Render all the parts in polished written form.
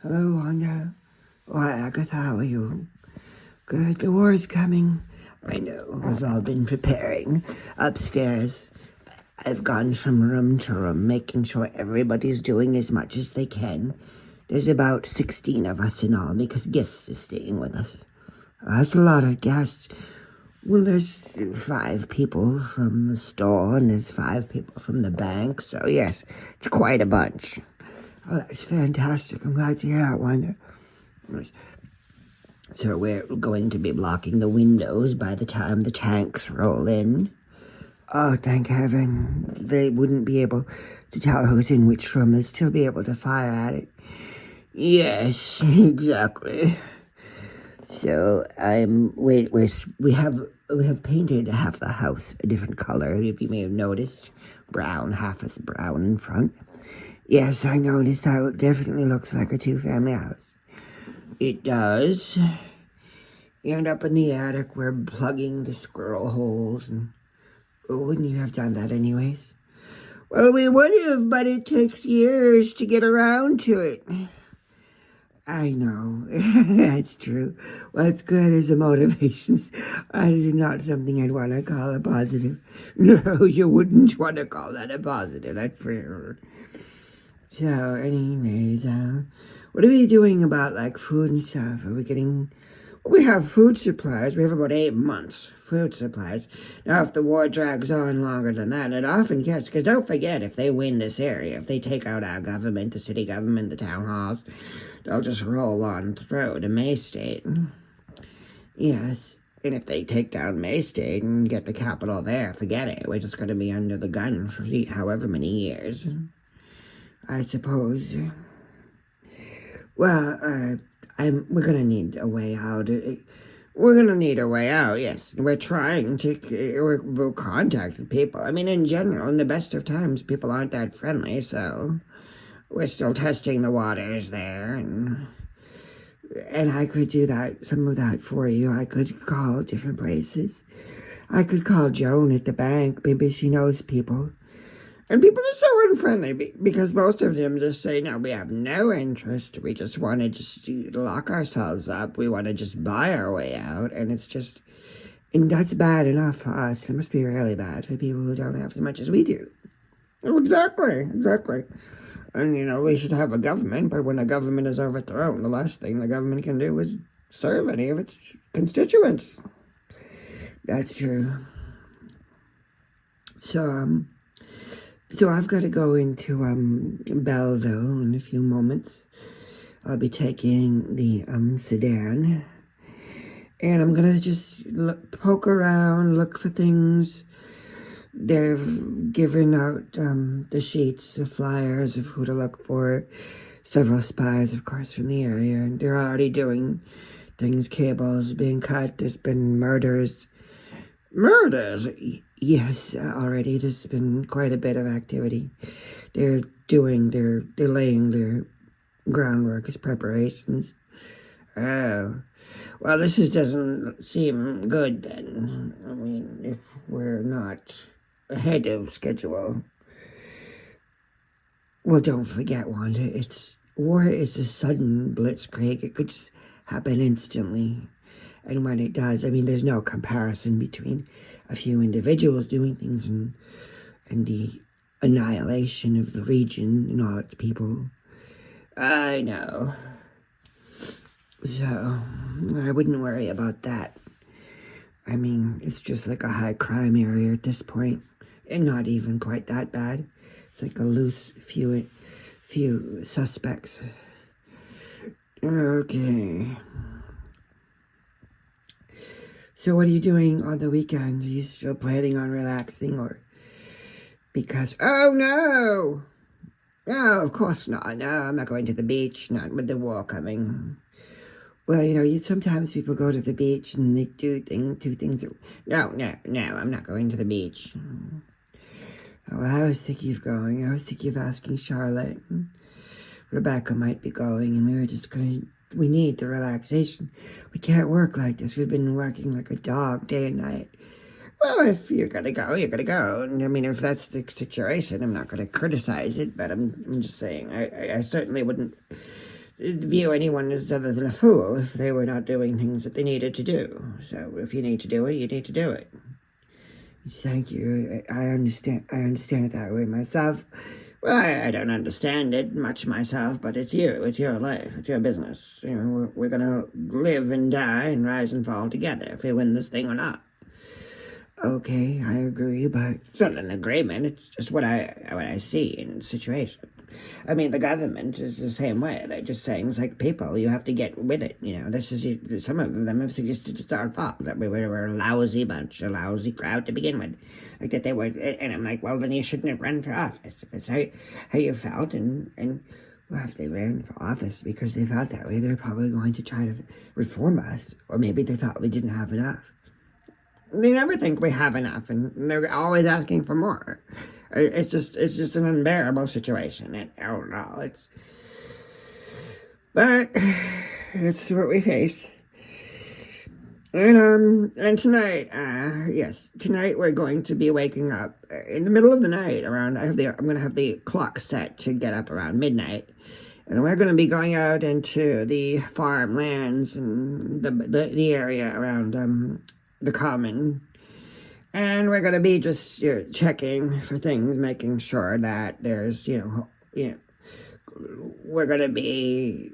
Hello, Wanda. Why, Agatha, how are you? Good, the war is coming. I know, we've all been preparing. Upstairs, I've gone from room to room, making sure everybody's doing as much as they can. There's about 16 of us in all, because guests are staying with us. That's a lot of guests. Well, there's 5 people from the store, and there's 5 people from the bank, so yes, it's quite a bunch. Oh, that's fantastic. I'm glad to hear that, Wanda. So we're going to be blocking the windows by the time the tanks roll in. Oh, thank heaven. They wouldn't be able to tell who's in which room. They'd still be able to fire at it. Yes, exactly. So we have painted half the house a different color, if you may have noticed. Brown, half is brown in front. Yes, I noticed that. It definitely looks like a 2-family house. It does. And up in the attic, we're plugging the squirrel holes. And wouldn't you have done that anyways? Well, we would have, but it takes years to get around to it. I know. That's true. Well, it's good as a motivation. That is not something I'd want to call a positive. No, you wouldn't want to call that a positive, that's for sure. So, anyways, what are we doing about, like, food and stuff? Are we getting... We have food supplies. We have about 8 months food supplies. Now, if the war drags on longer than that, it often gets... Because don't forget, if they win this area, if they take out our government, the city government, the town halls, they'll just roll on through to May State. Yes, and if they take down May State and get the capital there, forget it. We're just going to be under the gun for however many years, I suppose. Well, we're going to need a way out. We're going to need a way out, yes. We're trying to... We're contacting people. I mean, in general, in the best of times, people aren't that friendly, so... We're still testing the waters there, and I could do that, some of that for you. I could call different places. I could call Joan at the bank. Maybe she knows people. And people are so unfriendly because most of them just say, no, we have no interest. We just want to just lock ourselves up. We want to just buy our way out. And it's just, and that's bad enough for us. It must be really bad for people who don't have as much as we do. Oh, exactly. And, we should have a government, but when a government is overthrown, the last thing the government can do is serve any of its constituents. That's true. So I've got to go into Belleville in a few moments. I'll be taking the sedan, and I'm going to just poke around, look for things. They've given out the sheets, the flyers of who to look for. Several spies, of course, from the area. And they're already doing things, cables being cut. There's been murders. Murders? Yes, already. There's been quite a bit of activity. They're laying their groundwork as preparations. Oh. Well, this doesn't seem good, then. I mean, if we're not ahead of schedule. Well, don't forget, Wanda, war is a sudden blitzkrieg. It could just happen instantly. And when it does, I mean, there's no comparison between a few individuals doing things and the annihilation of the region and all its people. I know. So, I wouldn't worry about that. I mean, it's just like a high crime area at this point. And not even quite that bad. It's like a loose few suspects. Okay. So what are you doing on the weekends? Are you still planning on relaxing, or because... Oh, no! No, of course not. No, I'm not going to the beach, not with the war coming. Well, sometimes people go to the beach and they do things that... No, I'm not going to the beach. Well, I was thinking of going. I was thinking of asking Charlotte. Rebecca might be going, and we were just we need the relaxation. We can't work like this. We've been working like a dog day and night. Well, if you're going to go, you're going to go. And I mean, if that's the situation, I'm not going to criticize it, but I'm just saying, I certainly wouldn't view anyone as other than a fool if they were not doing things that they needed to do. So if you need to do it, you need to do it. Thank you. I understand. I understand it that way myself. Well, I don't understand it much myself, but it's you. It's your life. It's your business. You know, we're gonna live and die and rise and fall together if we win this thing or not. Okay, I agree, but it's not an agreement. It's just what I see in the situation. I mean, the government is the same way. They're just saying, it's like people, you have to get with it. You know, this is, some of them have suggested it's our fault that we were a lousy bunch, a lousy crowd to begin with. Like that they were, and I'm like, well, then you shouldn't have run for office. If that's how you felt, and well, if they ran for office because they felt that way, they're probably going to try to reform us. Or maybe they thought we didn't have enough. They never think we have enough, and they're always asking for more. It's just an unbearable situation. I don't know. But it's what we face. And tonight, yes, tonight we're going to be waking up in the middle of the night around. I'm going to have the clock set to get up around midnight, and we're going to be going out into the farmlands and the area around the common, and we're going to be just checking for things, making sure that there's we're going to be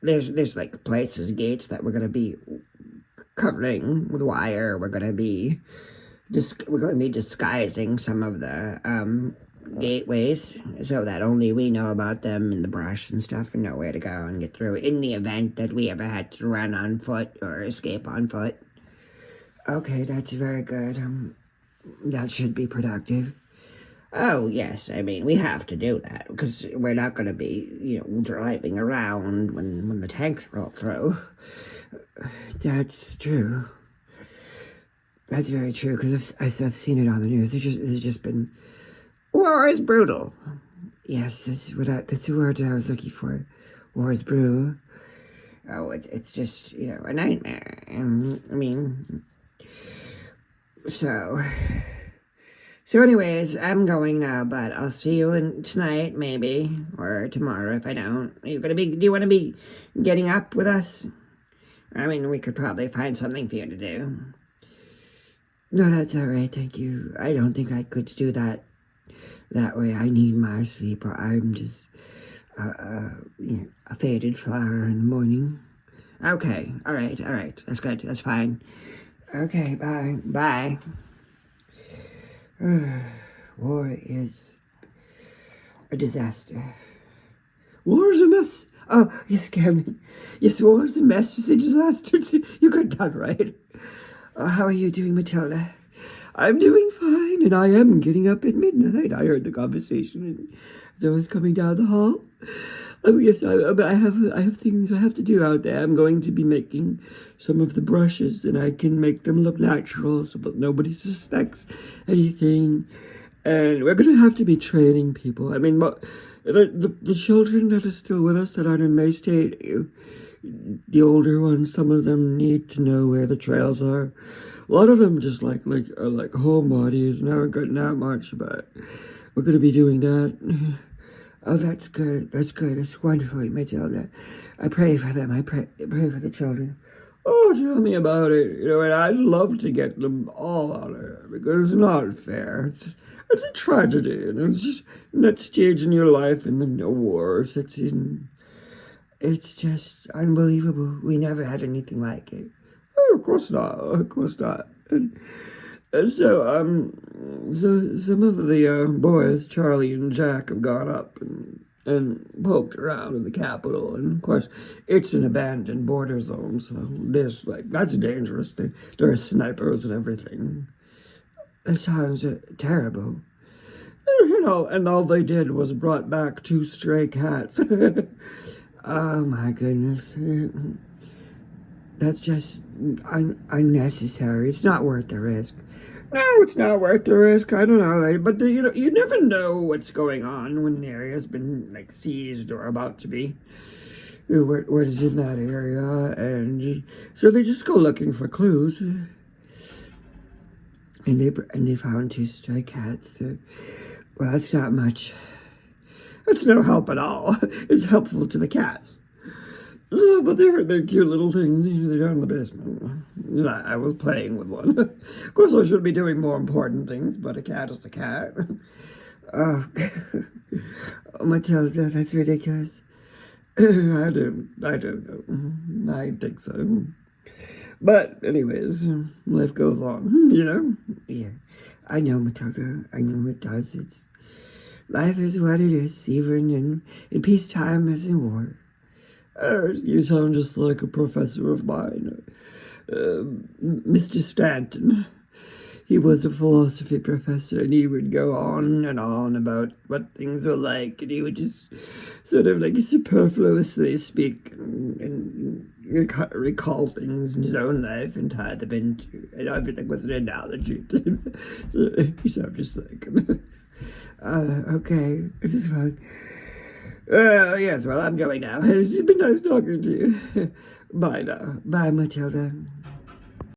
there's like places, gates that we're going to be covering with wire. We're going to be disguising some of the gateways so that only we know about them in the brush and stuff and know where to go and get through in the event that we ever had to run on foot or escape on foot. Okay, that's very good. That should be productive. Oh, yes, I mean, we have to do that, because we're not going to be, driving around when the tanks roll through. That's true. That's very true, because I've seen it on the news. There's just been... War is brutal. Yes, that's the word I was looking for. War is brutal. Oh, it's just, a nightmare. I mean... So anyways, I'm going now, but I'll see you tonight, maybe, or tomorrow if I don't. Do you want to be getting up with us? I mean, we could probably find something for you to do. No, that's all right, thank you. I don't think I could do that way. I need my sleep, or I'm just a faded flower in the morning. Okay, all right, that's good, that's fine. Okay, bye. War is a disaster. War is a mess. Oh, you scared me. Yes, war is a mess. It's a disaster. You got that right. How are you doing, Matilda? I'm doing fine, and I am getting up at midnight. I heard the conversation as I was coming down the hall. Oh, yes, I have things I have to do out there. I'm going to be making some of the brushes, and I can make them look natural so that nobody suspects anything. And we're going to have to be training people. I mean, the children that are still with us that aren't in May State, the older ones, some of them need to know where the trails are. A lot of them just are like homebodies and haven't gotten out much, but we're going to be doing that. Oh, that's good. That's good. It's wonderful, Matilda. I pray for them. I pray for the children. Oh, tell me about it. And I'd love to get them all out of here because it's not fair. It's a tragedy, and it's just in that stage in your life, and then the war sets in. It's just unbelievable. We never had anything like it. Oh, of course not. Of course not. And so some of the boys, Charlie and Jack, have gone up and poked around in the Capitol. And, of course, it's an abandoned border zone, so that's dangerous. There are snipers and everything. It sounds terrible. And all they did was brought back 2 stray cats. Oh, my goodness. That's just unnecessary. It's not worth the risk. No, it's not worth the risk. I don't know, but you never know what's going on when an area's been seized or about to be. What is in that area, and so they just go looking for clues. And they found 2 stray cats. Well, that's not much. That's no help at all. It's helpful to the cats. So, but they're cute little things. They're down in the basement. I was playing with one. Of course, I should be doing more important things, but a cat is a cat. Oh, oh Matilda, that's ridiculous. I don't know. I think so. But anyways, life goes on, Yeah, I know, Matilda. I know it does. Life is what it is, even in peacetime as in war. You sound just like a professor of mine, Mr. Stanton. He was a philosophy professor, and he would go on and on about what things were like, and he would just sort of like superfluously speak and recall things in his own life and tie them into, and everything was an analogy to him. So you sound just like him. Okay, this is fine. Yes, well, I'm going now. It's been nice talking to you. Bye now. Bye, Matilda.